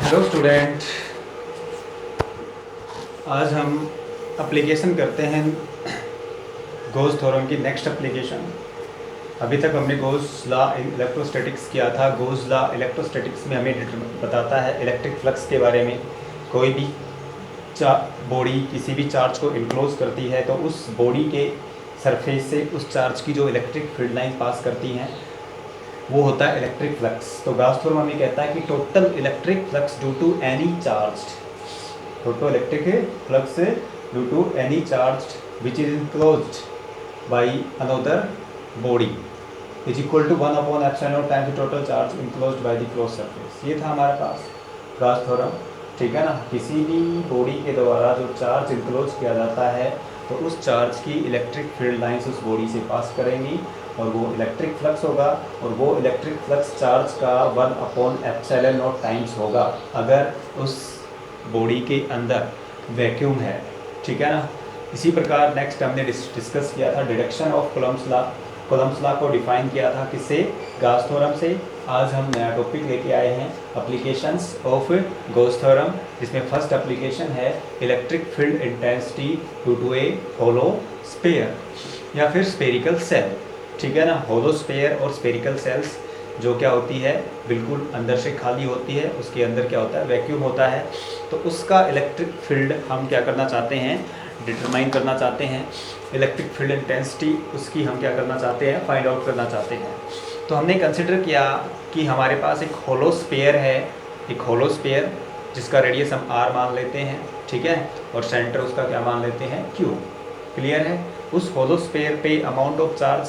Hello student, आज हम application करते हैं गोस थ्योरम की नेक्स्ट एप्लीकेशन। अभी तक हमने गोस लॉ इलेक्ट्रोस्टैटिक्स किया था। गोस लॉ इलेक्ट्रोस्टैटिक्स में हमें बताता है इलेक्ट्रिक फ्लक्स के बारे में। कोई भी बॉडी किसी भी चार्ज को इनक्लोज करती है तो उस बॉडी के सरफेस से उस चार्ज की जो इलेक्ट्रिक फील्ड लाइन पास करती हैं वो होता है इलेक्ट्रिक फ्लक्स। तो गॉस थ्योरम हमें कहता है कि total electric flux due to any charge, total electric flux due to any charge which is enclosed by another body is equal to 1/ε0 times total charge enclosed by the close surface. ये था हमारे पास Gauss theorem, ठीक है ना। किसी भी body के द्वारा जो चार्ज इनक्लोज किया जाता है तो उस चार्ज की इलेक्ट्रिक फील्ड लाइंस उस बॉडी से पास करेंगी और वो इलेक्ट्रिक फ्लक्स होगा, और वो इलेक्ट्रिक फ्लक्स चार्ज का 1/ε0 टाइम्स होगा अगर उस बॉडी के अंदर वैक्यूम है, ठीक है ना। इसी प्रकार नेक्स्ट हमने डिस्कस किया था deduction of Coulomb's law. Coulomb's law को डिफाइन किया था किससे? गॉस थ्योरम से। आज हम नया टॉपिक लेके आए हैं एप्लीकेशंस ऑफ गॉस थ्योरम, जिसमें फर्स्ट एप्लीकेशन है electric field intensity due to a hollow sphere या फिर स्फेरिकल सेल, ठीक है ना। होलो स्फीयर और स्फेरिकल सेल्स जो क्या होती है, बिल्कुल अंदर से खाली होती है, उसके अंदर क्या होता है, वैक्यूम होता है। तो उसका इलेक्ट्रिक फील्ड हम क्या करना चाहते हैं, डिटरमाइन करना चाहते हैं। इलेक्ट्रिक फील्ड इंटेंसिटी उसकी हम क्या करना चाहते हैं, फाइंड आउट करना चाहते हैं। तो हमने कंसिडर किया कि हमारे पास एक होलो स्फीयर है, एक होलो स्फीयर जिसका रेडियस हम r मान लेते हैं, ठीक है, और सेंटर उसका क्या मान लेते हैं, q। क्लियर है। उस होलो स्फीयर पे amount of charge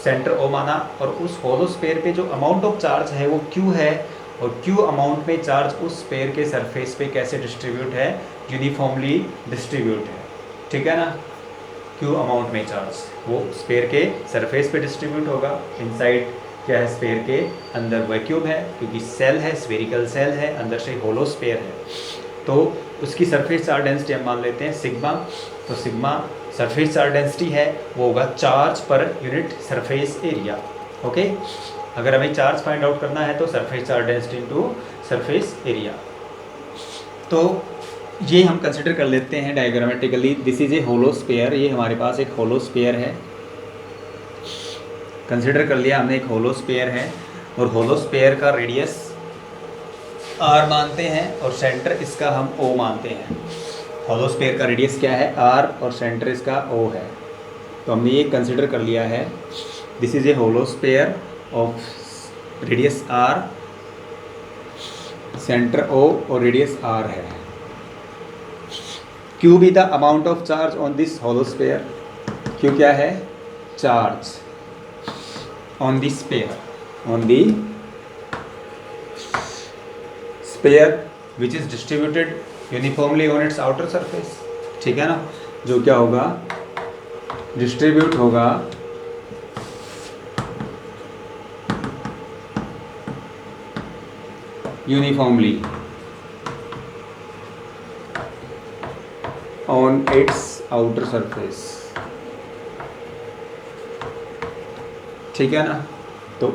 centre O माना, और उस होलो स्फीयर पे जो अमाउंट ऑफ चार्ज है वो Q है, और Q अमाउंट में चार्ज उस स्फीयर के सरफेस पे कैसे डिस्ट्रीब्यूट है, यूनिफॉर्मली डिस्ट्रीब्यूट है, ठीक है ना। Q अमाउंट में चार्ज वो स्फीयर के सरफेस पे डिस्ट्रीब्यूट होगा। इनसाइड क्या है, स्फीयर के अंदर वैक्यूम है क्योंकि सेल है, स्फेरिकल सेल है, अंदर से होलो स्फीयर है। तो उसकी सरफेस चार्ज डेंसिटी हम मान लेते हैं सिग्मा। तो सिग्मा सरफेस चार्ज डेंसिटी है, वो होगा charge per unit surface area. Okay, अगर हमें चार्ज फाइंड आउट करना है तो surface charge density into surface area. तो ये हम कंसिडर कर लेते हैं diagrammatically. This is a hollow sphere, ये हमारे पास एक होलो स्फीयर है। कंसिडर कर लिया हमने, एक होलो स्फीयर है और होलो स्फीयर का रेडियस r मानते हैं और सेंटर इसका हम O मानते हैं। होलो स्फीयर का रेडियस क्या है, r, और सेंटर इसका O है। तो हमने ये कंसिडर कर लिया है, this is a hollow sphere of radius r, centre O और रेडियस r है। Q भी the amount of charge on this hollow sphere. Q क्या है, charge on the sphere, on the sphere which is distributed uniformly on its outer surface, ठीक है ना। जो क्या होगा, डिस्ट्रीब्यूट होगा uniformly on its outer surface, ठीक है ना। तो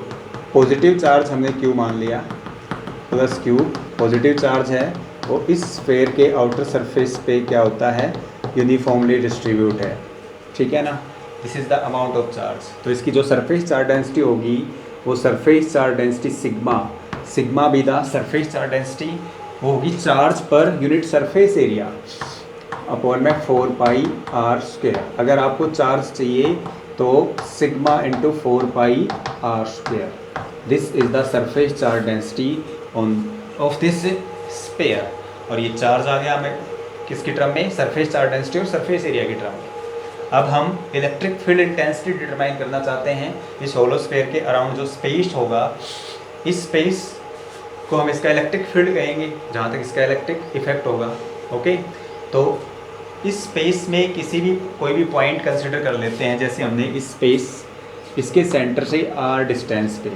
पॉजिटिव चार्ज हमने Q मान लिया, प्लस Q पॉजिटिव चार्ज है, वो इस स्फीयर के आउटर सरफेस पे क्या होता है, यूनिफॉर्मली डिस्ट्रीब्यूट है, ठीक है ना। This is the amount of charge. तो इसकी जो सरफेस चार्ज डेंसिटी होगी वो surface charge density sigma, sigma भी द सरफेस चार्ज डेंसिटी, वो होगी charge per unit surface area upon में 4πr²। अगर आपको चार्ज चाहिए तो sigma into 4πr²। This is the surface charge density on off this sphere. और ये चार्ज आ गया हमें किसकी टर्म में, सरफेस चार्ज डेंसिटी और सरफेस एरिया की टर्म में। अब हम इलेक्ट्रिक फील्ड इंटेंसिटी डिटरमाइन करना चाहते हैं इस होलो स्फीयर के अराउंड जो स्पेस होगा, इस स्पेस को हम इसका इलेक्ट्रिक फील्ड कहेंगे जहाँ तक इसका इलेक्ट्रिक इफेक्ट होगा। ओके, तो इस स्पेस में किसी भी कोई भी पॉइंट कंसिडर कर लेते हैं। जैसे हमने इस स्पेस, इसके सेंटर से r डिस्टेंस पे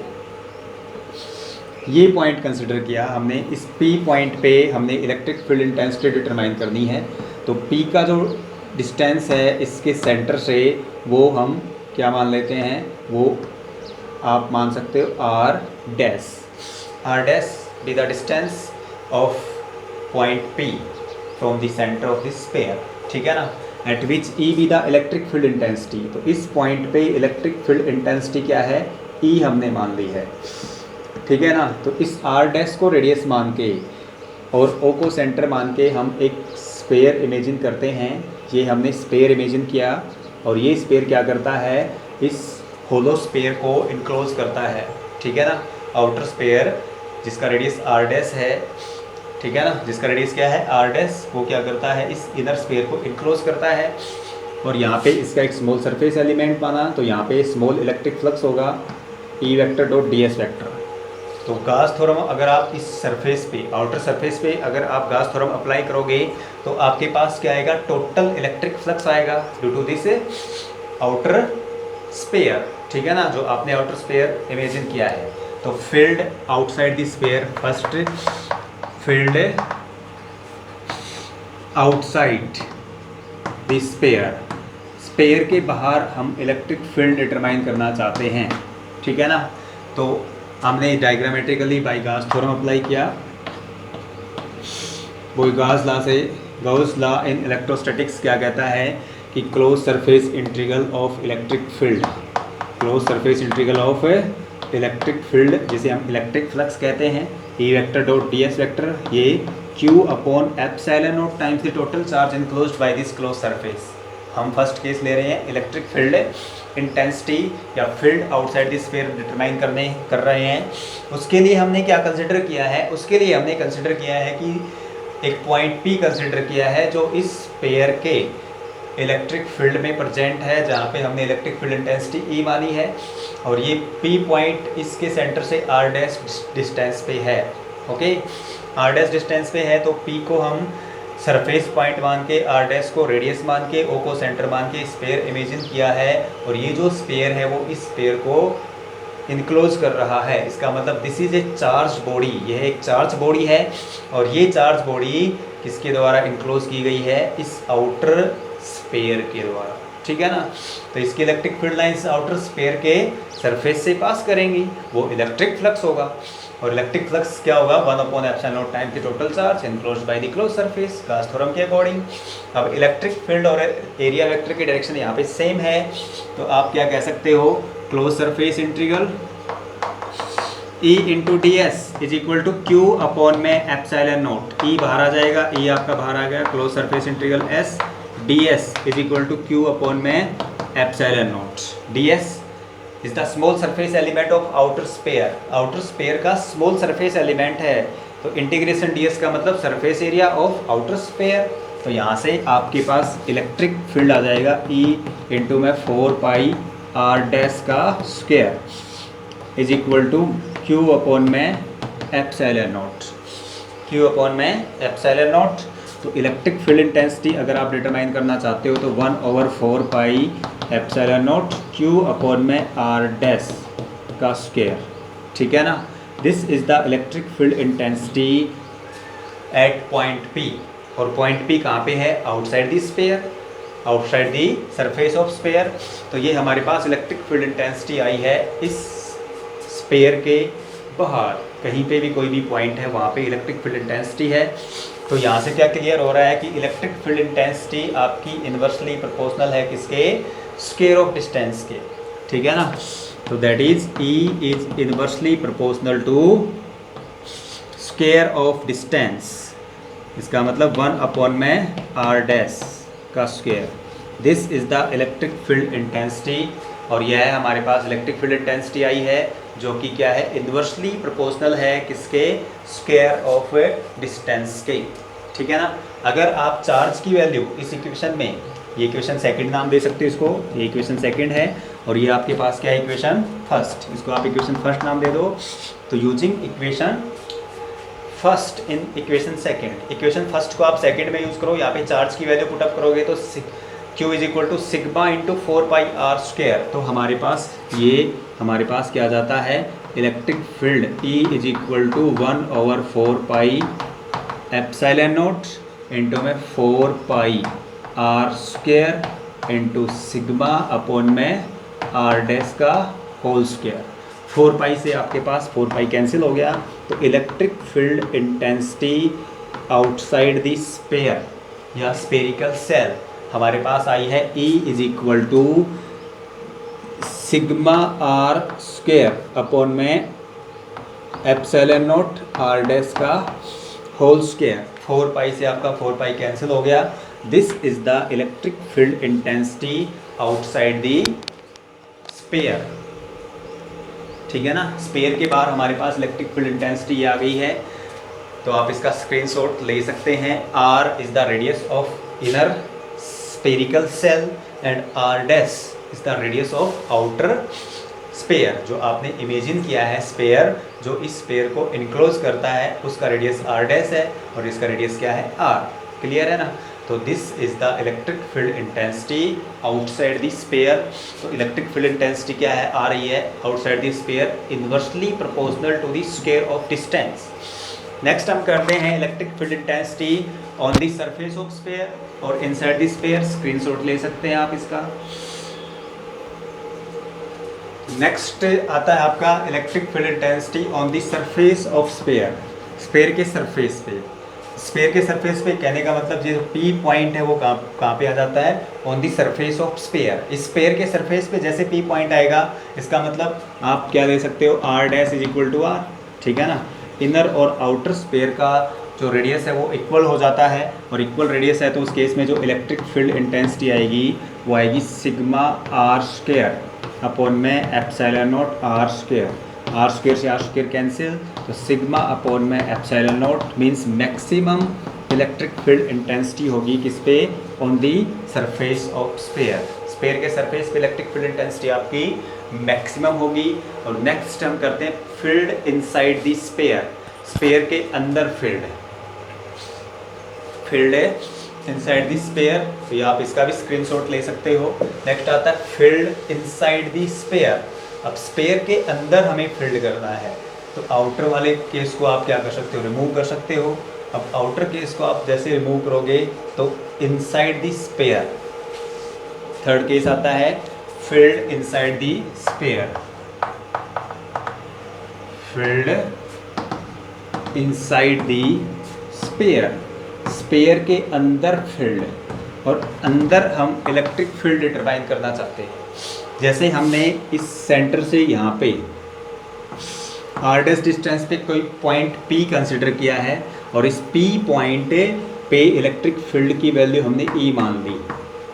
ये पॉइंट कंसिडर किया हमने। इस P पॉइंट पे हमने इलेक्ट्रिक फील्ड इंटेंसिटी डिटरमाइन करनी है। तो P का जो डिस्टेंस है इसके सेंटर से, वो हम क्या मान लेते हैं, वो आप मान सकते हो r dash be the distance of point P from the centre of this sphere, ठीक है ना, eight which E be the electric field intensity. तो इस पॉइंट पे इलेक्ट्रिक फील्ड इंटेंसिटी क्या है, E हमने मान ली है, ठीक है ना। तो इस R डैश को रेडियस मान के और O को सेंटर मान के हम एक स्फीयर इमेजिन करते हैं। ये हमने स्फीयर इमेजिन किया और ये स्फीयर क्या करता है, इस होलो स्फीयर को इनक्लोज करता है, ठीक है ना। आउटर स्फीयर जिसका रेडियस R डैश है, ठीक है ना, जिसका रेडियस क्या है R डैश, वो क्या करता है, इस इनर स्फीयर को इनक्लोज करता है। और यहाँ पे इसका एक स्मॉल सरफेस एलिमेंट माना, तो यहाँ पे स्मॉल इलेक्ट्रिक फ्लक्स होगा E vector dot ds vector. तो गाउस थ्योरम अगर आप इस सरफेस पे, आउटर सरफेस पे अगर आप गाउस थ्योरम अप्लाई करोगे तो आपके पास क्या आएगा, टोटल इलेक्ट्रिक फ्लक्स आएगा due to this outer sphere, ठीक है ना, जो आपने आउटर स्फीयर इमेजिन किया है। तो field outside the sphere, first field outside the sphere, sphere के बाहर हम इलेक्ट्रिक फील्ड डिटरमाइन करना चाहते हैं, ठीक है ना। तो हमने डायग्रामेट्रिकली बाय गाउस थ्योरम अप्लाई किया, वो गाउस लॉ इन इलेक्ट्रोस्टैटिक्स क्या कहता है कि close surface integral of electric field, close surface integral of electric field जिसे हम इलेक्ट्रिक फ्लक्स कहते हैं, E vector dot ds vector, ये Q upon epsilon not times the total charge enclosed by this close surface. हम first case ले रहे हैं, electric field intensity या field outside the sphere determine कर रहे हैं। उसके लिए हमने क्या कंसिडर किया है, उसके लिए हमने कंसिडर किया है कि एक पॉइंट P कंसिडर किया है जो इस स्फीयर के इलेक्ट्रिक फील्ड में प्रेजेंट है, जहाँ पे हमने इलेक्ट्रिक फील्ड इंटेंसिटी E मानी है। और ये P पॉइंट इसके सेंटर से R डैश डिस्टेंस पे है, ओके, R डैश डिस्टेंस पे है। तो P को हम सरफेस पॉइंट मान के, R डैश को रेडियस मान के, O को सेंटर मान के स्फीयर इमेजिन किया है। और ये जो स्फीयर है वो इस स्फीयर को इनक्लोज कर रहा है। इसका मतलब this is A charge body, यह एक चार्ज बॉडी है और ये चार्ज बॉडी किसके द्वारा इनक्लोज की गई है, इस आउटर स्फीयर के द्वारा, ठीक है ना। तो इसकी electric field lines outer sphere के सरफेस से पास करेंगी, वो इलेक्ट्रिक फ्लक्स होगा। और इलेक्ट्रिक फ्लक्स क्या होगा, 1/ε0 टाइम की total charge enclosed by the close surface, Gauss theorem के अकॉर्डिंग। अब इलेक्ट्रिक फील्ड और एरिया वेक्टर की डायरेक्शन यहाँ पे सेम है, तो आप क्या कह सकते हो, close surface integral E into ds is equal to Q upon में एप्सिलॉन नोट, E बाहर आ जाएगा, E आपका बाहर आ गया, close surface integral S ds is equal to Q upon में epsilon naught. ds is the small surface element of outer sphere, outer sphere का स्मॉल सरफेस एलिमेंट है। तो इंटीग्रेशन ds का मतलब surface area of outer sphere. तो यहाँ से आपके पास इलेक्ट्रिक फील्ड आ जाएगा E इंटू में 4 पाई R डैश का square is equal to Q upon में एप्सिलॉन नॉट, Q अपॉन में एप्सिलॉन नॉट। तो इलेक्ट्रिक फील्ड इंटेंसिटी अगर आप डिटरमाइन करना चाहते हो तो 1/4 pi epsilon naught Q upon में R डैश का स्क्वायर, ठीक है ना। This is the electric field intensity at point P। और पॉइंट P कहाँ पे है, outside the sphere, outside the surface of sphere. तो ये हमारे पास इलेक्ट्रिक फील्ड इंटेंसिटी आई है इस स्फीयर के बाहर, कहीं पे भी कोई भी पॉइंट है वहाँ पे इलेक्ट्रिक फील्ड इंटेंसिटी है। तो यहाँ से क्या क्लियर हो रहा है कि इलेक्ट्रिक फील्ड इंटेंसिटी आपकी इन्वर्सली प्रोपोर्शनल है किसके, स्क्वायर ऑफ डिस्टेंस के, ठीक है ना। तो that is E is inversely proportional to square of distance, इसका मतलब 1 अपॉन में R डैश का square. This is the electric field intensity. और यह है हमारे पास इलेक्ट्रिक फील्ड इंटेंसिटी आई है जो कि क्या है, इन्वर्सली प्रोपोर्शनल है किसके, स्क्वायर ऑफ डिस्टेंस के, ठीक है ना। अगर आप चार्ज की वैल्यू इस इक्वेशन में, ये इक्वेशन सेकंड नाम दे सकते हो इसको, ये इक्वेशन सेकंड है और ये आपके पास क्या है, इक्वेशन फर्स्ट, इसको आप इक्वेशन फर्स्ट नाम दे दो। तो using equation first in equation second, equation first को आप सेकंड में यूज़ करो, यहाँ पे चार्ज की वैल्यू पुटअप करोगे तो Q is equal to sigma into 4 pi R square. तो हमारे पास क्या आ जाता है, electric field E is equal to 1/4 pi epsilon naught into में 4 pi R square into sigma upon में R डैश का होल स्क्वायर। 4 पाई से आपके पास 4 पाई कैंसिल हो गया, तो electric field intensity outside the sphere या स्पेरिकल सेल हमारे पास आई है E is equal to sigma R square upon में एप्सिलॉन नॉट आर डैश का होल स्क्वायर। 4 पाई से आपका 4 पाई कैंसिल हो गया। This is the electric field intensity outside the sphere. ठीक है ना, स्पेयर के बाहर हमारे पास इलेक्ट्रिक फील्ड इंटेंसिटी आ गई है, तो आप इसका स्क्रीनशॉट ले सकते हैं। R is the radius of inner spherical shell and R dash is the radius of outer sphere. जो आपने इमेजिन किया है स्पेयर, जो इस स्पेयर को इनक्लोज करता है, उसका रेडियस R डैश है और इसका रेडियस क्या है R। क्लियर है ना। तो this is the electric field intensity outside the sphere. तो इलेक्ट्रिक फील्ड इंटेंसिटी क्या है, आ रही है outside the sphere inversely proportional to the square of distance. Next हम करते हैं electric field intensity on the surface of sphere और इनसाइड द स्पेयर। स्क्रीनशॉट ले सकते हैं आप इसका। नेक्स्ट आता है आपका electric field intensity on the surface of sphere. Sphere के सरफेस पे, स्पेयर के सरफेस पे कहने का मतलब जो P पॉइंट है वो कहाँ पे आ जाता है, on the surface of sphere. इस स्पेयर के सरफेस पे जैसे P पॉइंट आएगा, इसका मतलब आप क्या ले सकते हो, R dash is equal to R। ठीक है ना। इनर और आउटर स्पेयर का जो रेडियस है वो इक्वल हो जाता है, और इक्वल रेडियस है तो उस केस में जो इलेक्ट्रिक फील्ड इंटेंसिटी आएगी वो आएगी सिग्मा आर स्क्वायर अपॉन में epsilon naught R square. R square से आर स्क्वायर कैंसिल, तो सिग्मा अपॉन में epsilon naught means maximum electric field intensity होगी किस पे, on the surface of sphere. Sphere के सरफेस पे इलेक्ट्रिक फील्ड इंटेंसिटी आपकी मैक्सिमम होगी। और नेक्स्ट हम करते हैं field inside the sphere. Sphere के अंदर फील्ड है, फील्ड है इनसाइड दी स्पेयर, तो ये आप इसका भी स्क्रीनशॉट ले सकते हो। नेक्स्ट आता है फील्ड इनसाइड दी स्पेयर। अब स्पेयर के अंदर हमें फील्ड करना है, तो आउटर वाले केस को आप क्या कर सकते हो, रिमूव कर सकते हो। अब आउटर केस को आप जैसे रिमूव करोगे तो inside the sphere. Third case आता है field inside the sphere. Field inside the sphere, sphere के अंदर फील्ड, और अंदर हम इलेक्ट्रिक फील्ड डिटरमाइन करना चाहते हैं। जैसे हमने इस सेंटर से यहाँ पे r डैश डिस्टेंस पे कोई पॉइंट P कंसिडर किया है, और इस P पॉइंट पे इलेक्ट्रिक फील्ड की वैल्यू हमने E मान ली।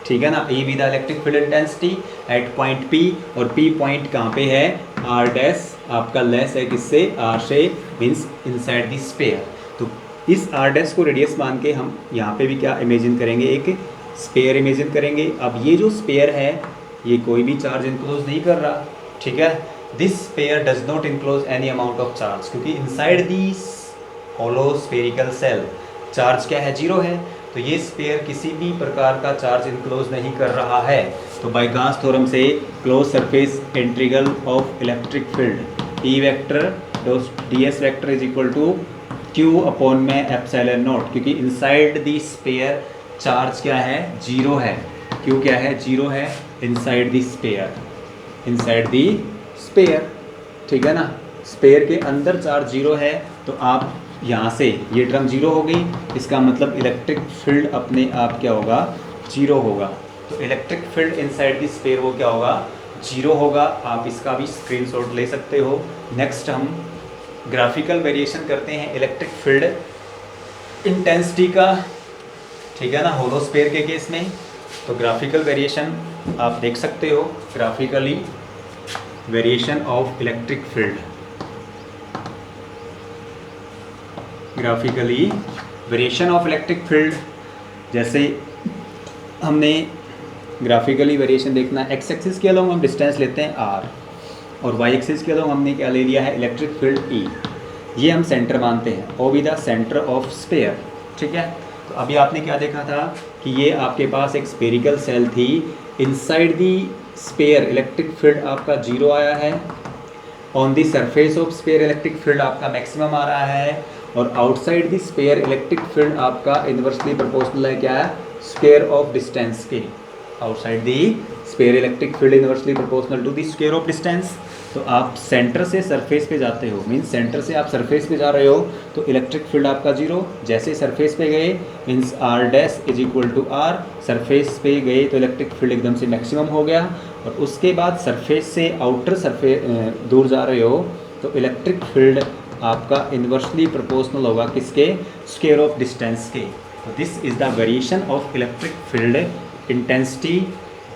ठीक है ना, E with electric field intensity at point P, और P पॉइंट कहाँ पे है, R डैश आपका लेस है किससे, R से, मीन्स इनसाइड द स्पेयर। तो इस R डैश को रेडियस मान के हम यहाँ पे भी क्या इमेजिन करेंगे, एक स्पेयर इमेजिन करेंगे। अब ये जो स्पेयर है ये कोई भी चार्ज इनक्लोज नहीं कर रहा। ठीक है, this sphere does not enclose any amount of charge, क्योंकि inside this hollow spherical shell charge क्या है, जीरो है। तो ये स्पेयर किसी भी प्रकार का चार्ज इनक्लोज नहीं कर रहा है। तो बाय गॉस थ्योरम से close surface integral of electric field E vector ds vector is equal to Q upon में एप्सिलॉन नॉट, क्योंकि इनसाइड दी स्पेयर चार्ज क्या है, जीरो है। Q क्या है, जीरो है inside the sphere, inside the sphere. ठीक है ना, स्पेयर के अंदर चार्ज जीरो है, तो आप यहाँ से ये टर्म जीरो हो गई, इसका मतलब इलेक्ट्रिक फील्ड अपने आप क्या होगा, जीरो होगा। तो electric field inside the sphere वो क्या होगा, जीरो होगा। आप इसका भी स्क्रीनशॉट ले सकते हो। नेक्स्ट हम ग्राफिकल वेरिएशन करते हैं इलेक्ट्रिक फील्ड इंटेंसिटी का। ठीक है ना, होलो स्पेयर के केस में। तो ग्राफिकल वेरिएशन आप देख सकते हो, graphically variation of electric field, graphically variation of electric field. जैसे हमने ग्राफिकली वेरिएशन देखना, एक्स एक्सिस के अलोंग हम डिस्टेंस लेते हैं r, और वाई एक्सिस के अलोंग हमने क्या ले लिया है, इलेक्ट्रिक फील्ड E। ये हम सेंटर मानते हैं, O be the centre of sphere. ठीक है, तो अभी आपने क्या देखा था कि ये आपके पास एक स्पेरिकल सेल थी, inside the sphere electric field आपका जीरो आया है, on the surface of sphere electric field आपका मैक्सिमम आ रहा है, और outside the sphere electric field आपका इन्वर्सली प्रोपोर्शनल है क्या है, स्क्वायर ऑफ डिस्टेंस के। Outside the sphere electric field inversely proportional to the square of distance. तो आप सेंटर से सरफेस पे जाते हो, मीन्स सेंटर से आप सरफेस पे जा रहे हो तो इलेक्ट्रिक फील्ड आपका जीरो। जैसे सरफेस पे गए means R dash is equal to R, surface पे गए तो इलेक्ट्रिक फील्ड एकदम से मैक्सिमम हो गया। और उसके बाद सरफेस से आउटर सरफेस दूर जा रहे हो तो इलेक्ट्रिक फील्ड आपका इन्वर्सली प्रोपोर्शनल होगा किसके, स्क्वायर ऑफ डिस्टेंस के। तो this is the variation of electric field intensity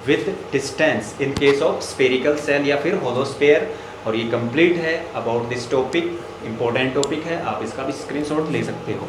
with distance in case of spherical shell या फिर होलो स्फीयर। और ये कंप्लीट है about this topic, important topic है, आप इसका भी स्क्रीनशॉट ले सकते हो।